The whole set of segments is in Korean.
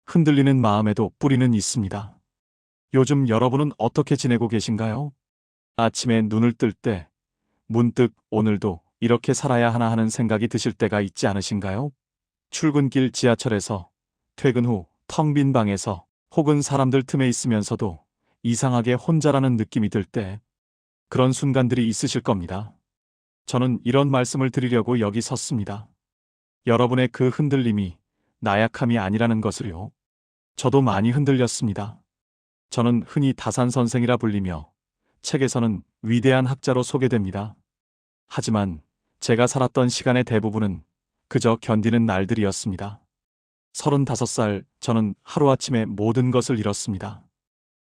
흔들리는 마음에도 뿌리는 있습니다. 요즘 여러분은 어떻게 지내고 계신가요? 아침에 눈을 뜰 때 문득 오늘도 이렇게 살아야 하나 하는 생각이 드실 때가 있지 않으신가요? 출근길 지하철에서, 퇴근 후 텅 빈 방에서, 혹은 사람들 틈에 있으면서도 이상하게 혼자라는 느낌이 들 때, 그런 순간들이 있으실 겁니다. 저는 이런 말씀을 드리려고 여기 섰습니다. 여러분의 그 흔들림이 나약함이 아니라는 것을요. 저도 많이 흔들렸습니다. 저는 흔히 다산 선생이라 불리며 책에서는 위대한 학자로 소개됩니다. 하지만 제가 살았던 시간의 대부분은 그저 견디는 날들이었습니다. 35살 저는 하루아침에 모든 것을 잃었습니다.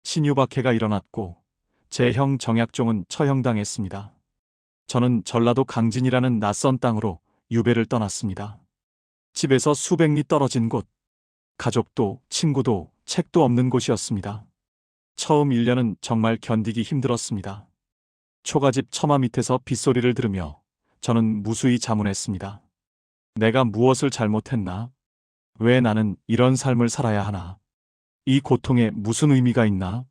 신유박해가 일어났고 제 형 정약종은 처형당했습니다. 저는 전라도 강진이라는 낯선 땅으로 유배를 떠났습니다. 집에서 수백 리 떨어진 곳, 가족도 친구도 책도 없는 곳이었습니다. 처음 1년은 정말 견디기 힘들었습니다. 초가집 처마 밑에서 빗소리를 들으며 저는 무수히 자문했습니다. 내가 무엇을 잘못했나? 왜 나는 이런 삶을 살아야 하나? 이 고통에 무슨 의미가 있나?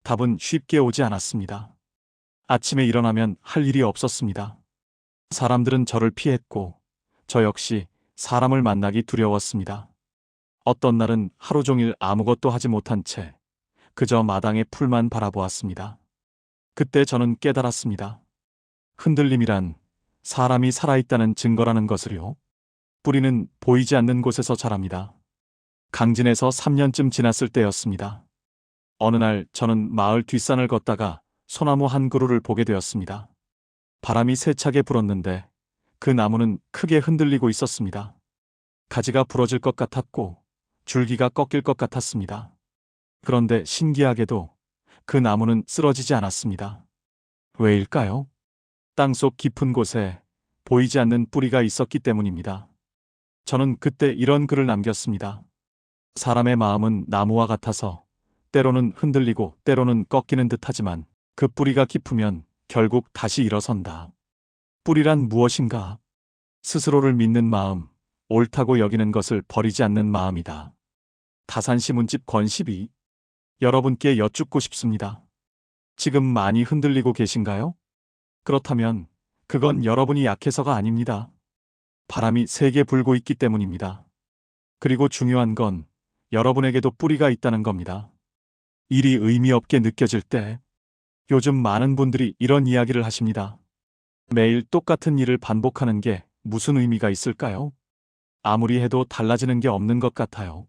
답은 쉽게 오지 않았습니다. 아침에 일어나면 할 일이 없었습니다. 사람들은 저를 피했고 저 역시 사람을 만나기 두려웠습니다. 어떤 날은 하루 종일 아무것도 하지 못한 채 그저 마당의 풀만 바라보았습니다. 그때 저는 깨달았습니다. 흔들림이란 사람이 살아있다는 증거라는 것을요. 뿌리는 보이지 않는 곳에서 자랍니다. 강진에서 3년쯤 지났을 때였습니다. 어느 날 저는 마을 뒷산을 걷다가 소나무 한 그루를 보게 되었습니다. 바람이 세차게 불었는데 그 나무는 크게 흔들리고 있었습니다. 가지가 부러질 것 같았고 줄기가 꺾일 것 같았습니다. 그런데 신기하게도 그 나무는 쓰러지지 않았습니다. 왜일까요? 땅속 깊은 곳에 보이지 않는 뿌리가 있었기 때문입니다. 저는 그때 이런 글을 남겼습니다. 사람의 마음은 나무와 같아서 때로는 흔들리고 때로는 꺾이는 듯하지만 그 뿌리가 깊으면 결국 다시 일어선다. 뿌리란 무엇인가? 스스로를 믿는 마음, 옳다고 여기는 것을 버리지 않는 마음이다. 다산시문집 권12. 여러분께 여쭙고 싶습니다. 지금 많이 흔들리고 계신가요? 그렇다면 그건 여러분이 약해서가 아닙니다. 바람이 세게 불고 있기 때문입니다. 그리고 중요한 건 여러분에게도 뿌리가 있다는 겁니다. 일이 의미 없게 느껴질 때 요즘 많은 분들이 이런 이야기를 하십니다. 매일 똑같은 일을 반복하는 게 무슨 의미가 있을까요? 아무리 해도 달라지는 게 없는 것 같아요.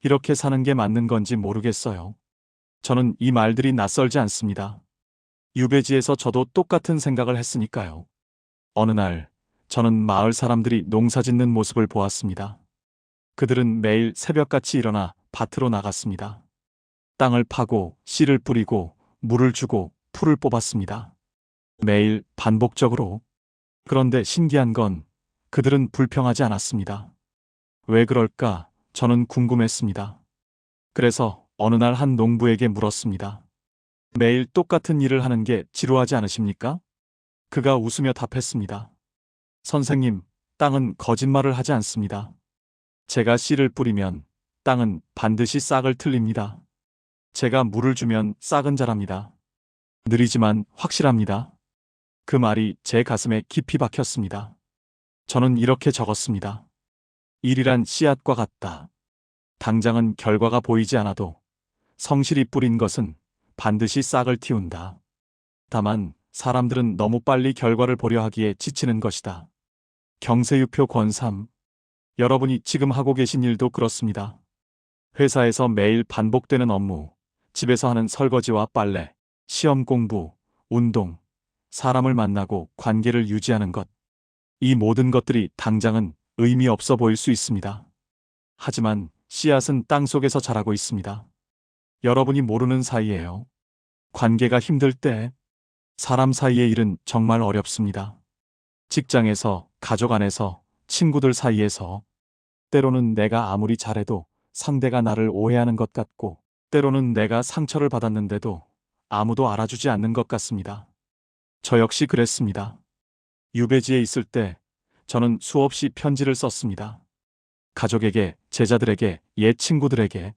이렇게 사는 게 맞는 건지 모르겠어요. 저는 이 말들이 낯설지 않습니다. 유배지에서 저도 똑같은 생각을 했으니까요. 어느 날 저는 마을 사람들이 농사 짓는 모습을 보았습니다. 그들은 매일 새벽같이 일어나 밭으로 나갔습니다. 땅을 파고 씨를 뿌리고 물을 주고 풀을 뽑았습니다. 매일 반복적으로. 그런데 신기한 건 그들은 불평하지 않았습니다. 왜 그럴까? 저는 궁금했습니다. 그래서 어느 날 한 농부에게 물었습니다. 매일 똑같은 일을 하는 게 지루하지 않으십니까? 그가 웃으며 답했습니다. 선생님, 땅은 거짓말을 하지 않습니다. 제가 씨를 뿌리면 땅은 반드시 싹을 틀립니다. 제가 물을 주면 싹은 자랍니다. 느리지만 확실합니다. 그 말이 제 가슴에 깊이 박혔습니다. 저는 이렇게 적었습니다. 일이란 씨앗과 같다. 당장은 결과가 보이지 않아도 성실히 뿌린 것은 반드시 싹을 틔운다. 다만 사람들은 너무 빨리 결과를 보려 하기에 지치는 것이다. 경세유표 권3. 여러분이 지금 하고 계신 일도 그렇습니다. 회사에서 매일 반복되는 업무, 집에서 하는 설거지와 빨래, 시험 공부, 운동, 사람을 만나고 관계를 유지하는 것. 이 모든 것들이 당장은 의미 없어 보일 수 있습니다. 하지만 씨앗은 땅 속에서 자라고 있습니다. 여러분이 모르는 사이에요. 관계가 힘들 때, 사람 사이의 일은 정말 어렵습니다. 직장에서, 가족 안에서, 친구들 사이에서, 때로는 내가 아무리 잘해도 상대가 나를 오해하는 것 같고, 때로는 내가 상처를 받았는데도 아무도 알아주지 않는 것 같습니다. 저 역시 그랬습니다. 유배지에 있을 때 저는 수없이 편지를 썼습니다. 가족에게, 제자들에게, 옛 친구들에게.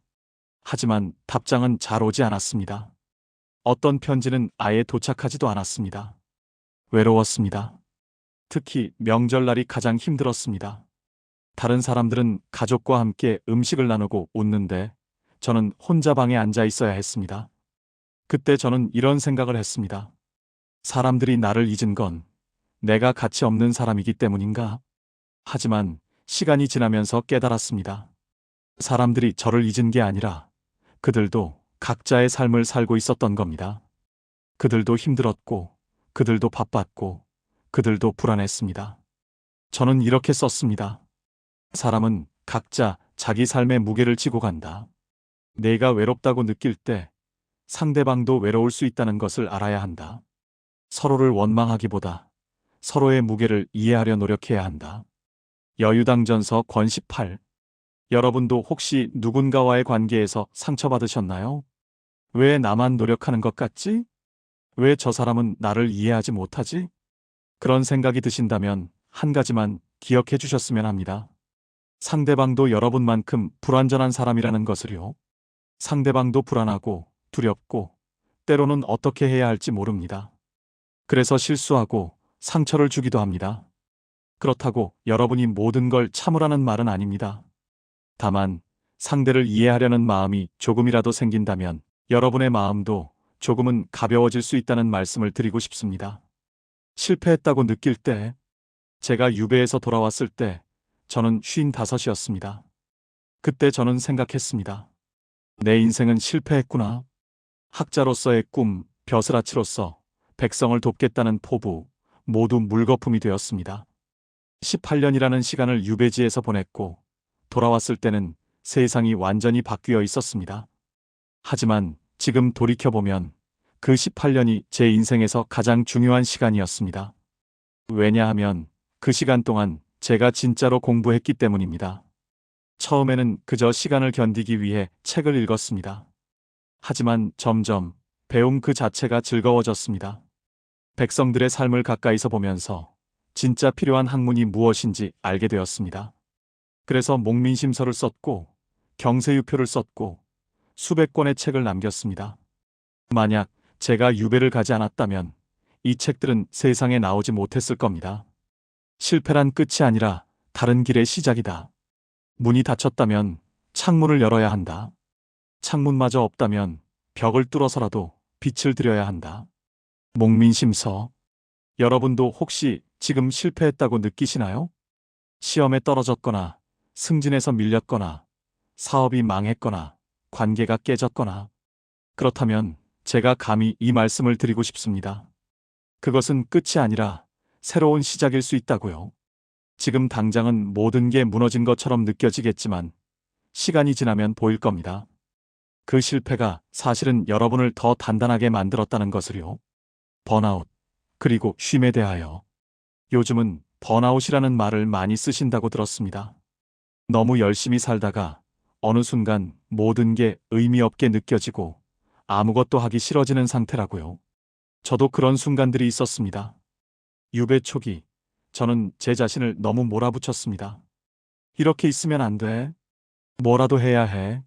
하지만 답장은 잘 오지 않았습니다. 어떤 편지는 아예 도착하지도 않았습니다. 외로웠습니다. 특히 명절날이 가장 힘들었습니다. 다른 사람들은 가족과 함께 음식을 나누고 웃는데 저는 혼자 방에 앉아 있어야 했습니다. 그때 저는 이런 생각을 했습니다. 사람들이 나를 잊은 건 내가 가치 없는 사람이기 때문인가? 하지만 시간이 지나면서 깨달았습니다. 사람들이 저를 잊은 게 아니라 그들도 각자의 삶을 살고 있었던 겁니다. 그들도 힘들었고, 그들도 바빴고, 그들도 불안했습니다. 저는 이렇게 썼습니다. 사람은 각자 자기 삶의 무게를 지고 간다. 내가 외롭다고 느낄 때 상대방도 외로울 수 있다는 것을 알아야 한다. 서로를 원망하기보다 서로의 무게를 이해하려 노력해야 한다. 여유당전서 권 18. 여러분도 혹시 누군가와의 관계에서 상처받으셨나요? 왜 나만 노력하는 것 같지? 왜 저 사람은 나를 이해하지 못하지? 그런 생각이 드신다면 한 가지만 기억해 주셨으면 합니다. 상대방도 여러분만큼 불완전한 사람이라는 것을요. 상대방도 불안하고 두렵고 때로는 어떻게 해야 할지 모릅니다. 그래서 실수하고 상처를 주기도 합니다. 그렇다고 여러분이 모든 걸 참으라는 말은 아닙니다. 다만 상대를 이해하려는 마음이 조금이라도 생긴다면 여러분의 마음도 조금은 가벼워질 수 있다는 말씀을 드리고 싶습니다. 실패했다고 느낄 때, 제가 유배에서 돌아왔을 때 저는 55이었습니다. 그때 저는 생각했습니다. 내 인생은 실패했구나. 학자로서의 꿈, 벼슬아치로서 백성을 돕겠다는 포부, 모두 물거품이 되었습니다. 18년이라는 시간을 유배지에서 보냈고 돌아왔을 때는 세상이 완전히 바뀌어 있었습니다. 하지만 지금 돌이켜보면 그 18년이 제 인생에서 가장 중요한 시간이었습니다. 왜냐하면 그 시간 동안 제가 진짜로 공부했기 때문입니다. 처음에는 그저 시간을 견디기 위해 책을 읽었습니다. 하지만 점점 배움 그 자체가 즐거워졌습니다. 백성들의 삶을 가까이서 보면서 진짜 필요한 학문이 무엇인지 알게 되었습니다. 그래서 목민심서를 썼고 경세유표를 썼고 수백 권의 책을 남겼습니다. 만약 제가 유배를 가지 않았다면 이 책들은 세상에 나오지 못했을 겁니다. 실패란 끝이 아니라 다른 길의 시작이다. 문이 닫혔다면 창문을 열어야 한다. 창문마저 없다면 벽을 뚫어서라도 빛을 들여야 한다. 목민심서. 여러분도 혹시 지금 실패했다고 느끼시나요? 시험에 떨어졌거나 승진에서 밀렸거나 사업이 망했거나 관계가 깨졌거나. 그렇다면 제가 감히 이 말씀을 드리고 싶습니다. 그것은 끝이 아니라 새로운 시작일 수 있다고요. 지금 당장은 모든 게 무너진 것처럼 느껴지겠지만 시간이 지나면 보일 겁니다. 그 실패가 사실은 여러분을 더 단단하게 만들었다는 것을요. 번아웃, 그리고 쉼에 대하여. 요즘은 번아웃이라는 말을 많이 쓰신다고 들었습니다. 너무 열심히 살다가 어느 순간 모든 게 의미 없게 느껴지고 아무것도 하기 싫어지는 상태라고요. 저도 그런 순간들이 있었습니다. 유배 초기, 저는 제 자신을 너무 몰아붙였습니다. 이렇게 있으면 안 돼. 뭐라도 해야 해.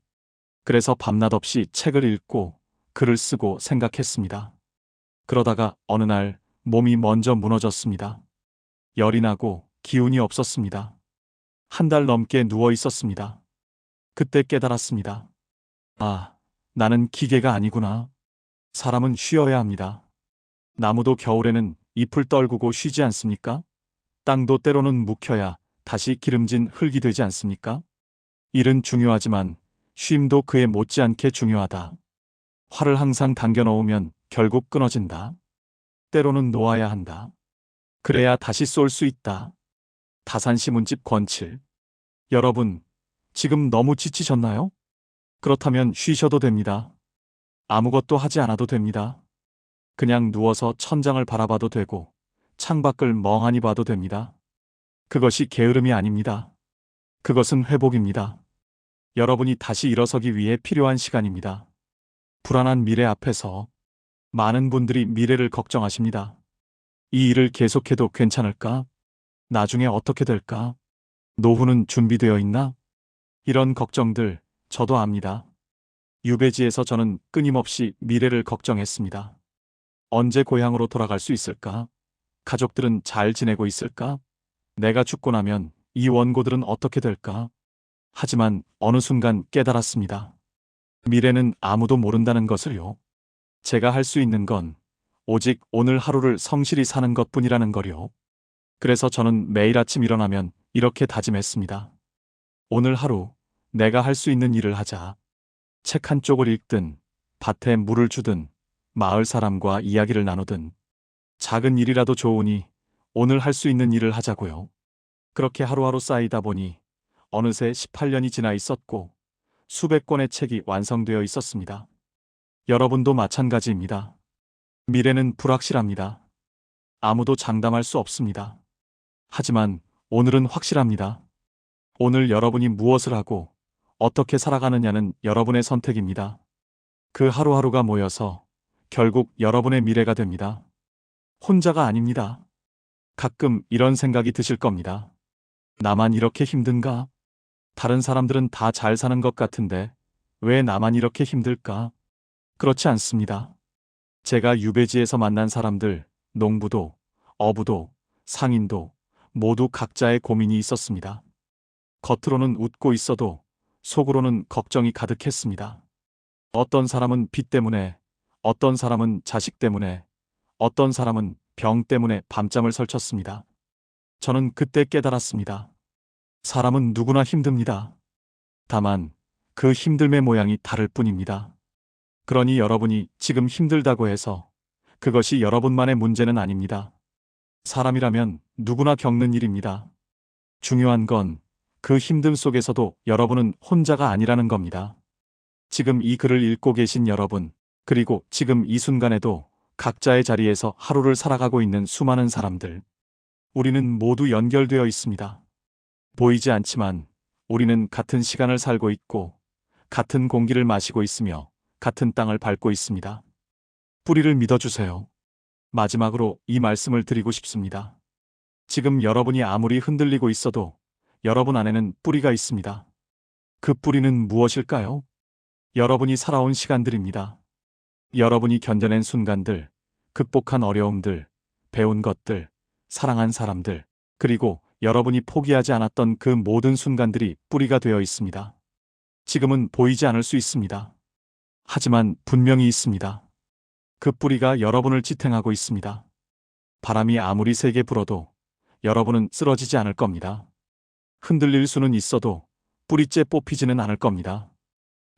그래서 밤낮 없이 책을 읽고 글을 쓰고 생각했습니다. 그러다가 어느 날 몸이 먼저 무너졌습니다. 열이 나고 기운이 없었습니다. 한 달 넘게 누워 있었습니다. 그때 깨달았습니다. 아, 나는 기계가 아니구나. 사람은 쉬어야 합니다. 나무도 겨울에는 잎을 떨구고 쉬지 않습니까? 땅도 때로는 묵혀야 다시 기름진 흙이 되지 않습니까? 일은 중요하지만 쉼도 그에 못지않게 중요하다. 활을 항상 당겨놓으면 결국 끊어진다. 때로는 놓아야 한다. 그래야 다시 쏠 수 있다. 다산시문집 권칠. 여러분, 지금 너무 지치셨나요? 그렇다면 쉬셔도 됩니다. 아무것도 하지 않아도 됩니다. 그냥 누워서 천장을 바라봐도 되고 창밖을 멍하니 봐도 됩니다. 그것이 게으름이 아닙니다. 그것은 회복입니다. 여러분이 다시 일어서기 위해 필요한 시간입니다. 불안한 미래 앞에서 많은 분들이 미래를 걱정하십니다. 이 일을 계속해도 괜찮을까? 나중에 어떻게 될까? 노후는 준비되어 있나? 이런 걱정들 저도 압니다. 유배지에서 저는 끊임없이 미래를 걱정했습니다. 언제 고향으로 돌아갈 수 있을까? 가족들은 잘 지내고 있을까? 내가 죽고 나면 이 원고들은 어떻게 될까? 하지만 어느 순간 깨달았습니다. 미래는 아무도 모른다는 것을요. 제가 할 수 있는 건 오직 오늘 하루를 성실히 사는 것뿐이라는 거요. 그래서 저는 매일 아침 일어나면 이렇게 다짐했습니다. 오늘 하루 내가 할 수 있는 일을 하자. 책 한 쪽을 읽든, 밭에 물을 주든, 마을 사람과 이야기를 나누든, 작은 일이라도 좋으니 오늘 할 수 있는 일을 하자고요. 그렇게 하루하루 쌓이다 보니 어느새 18년이 지나 있었고 수백 권의 책이 완성되어 있었습니다. 여러분도 마찬가지입니다. 미래는 불확실합니다. 아무도 장담할 수 없습니다. 하지만 오늘은 확실합니다. 오늘 여러분이 무엇을 하고 어떻게 살아가느냐는 여러분의 선택입니다. 그 하루하루가 모여서 결국 여러분의 미래가 됩니다. 혼자가 아닙니다. 가끔 이런 생각이 드실 겁니다. 나만 이렇게 힘든가? 다른 사람들은 다 잘 사는 것 같은데 왜 나만 이렇게 힘들까? 그렇지 않습니다. 제가 유배지에서 만난 사람들, 농부도, 어부도, 상인도 모두 각자의 고민이 있었습니다. 겉으로는 웃고 있어도 속으로는 걱정이 가득했습니다. 어떤 사람은 빚 때문에, 어떤 사람은 자식 때문에, 어떤 사람은 병 때문에 밤잠을 설쳤습니다. 저는 그때 깨달았습니다. 사람은 누구나 힘듭니다. 다만 그 힘듦의 모양이 다를 뿐입니다. 그러니 여러분이 지금 힘들다고 해서 그것이 여러분만의 문제는 아닙니다. 사람이라면 누구나 겪는 일입니다. 중요한 건 그 힘듦 속에서도 여러분은 혼자가 아니라는 겁니다. 지금 이 글을 읽고 계신 여러분, 그리고 지금 이 순간에도 각자의 자리에서 하루를 살아가고 있는 수많은 사람들. 우리는 모두 연결되어 있습니다. 보이지 않지만 우리는 같은 시간을 살고 있고, 같은 공기를 마시고 있으며, 같은 땅을 밟고 있습니다. 뿌리를 믿어주세요. 마지막으로 이 말씀을 드리고 싶습니다. 지금 여러분이 아무리 흔들리고 있어도 여러분 안에는 뿌리가 있습니다. 그 뿌리는 무엇일까요? 여러분이 살아온 시간들입니다. 여러분이 견뎌낸 순간들, 극복한 어려움들, 배운 것들, 사랑한 사람들, 그리고 여러분이 포기하지 않았던 그 모든 순간들이 뿌리가 되어 있습니다. 지금은 보이지 않을 수 있습니다. 하지만 분명히 있습니다. 그 뿌리가 여러분을 지탱하고 있습니다. 바람이 아무리 세게 불어도 여러분은 쓰러지지 않을 겁니다. 흔들릴 수는 있어도 뿌리째 뽑히지는 않을 겁니다.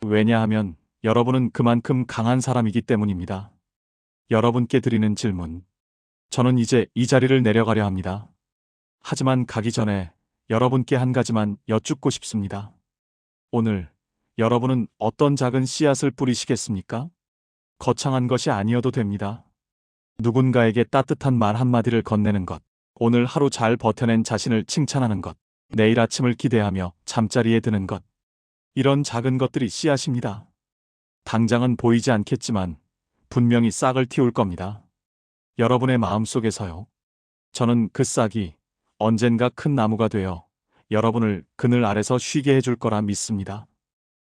왜냐하면 여러분은 그만큼 강한 사람이기 때문입니다. 여러분께 드리는 질문. 저는 이제 이 자리를 내려가려 합니다. 하지만 가기 전에 여러분께 한 가지만 여쭙고 싶습니다. 오늘 여러분은 어떤 작은 씨앗을 뿌리시겠습니까? 거창한 것이 아니어도 됩니다. 누군가에게 따뜻한 말 한마디를 건네는 것, 오늘 하루 잘 버텨낸 자신을 칭찬하는 것, 내일 아침을 기대하며 잠자리에 드는 것. 이런 작은 것들이 씨앗입니다. 당장은 보이지 않겠지만 분명히 싹을 틔울 겁니다. 여러분의 마음속에서요. 저는 그 싹이 언젠가 큰 나무가 되어 여러분을 그늘 아래서 쉬게 해줄 거라 믿습니다.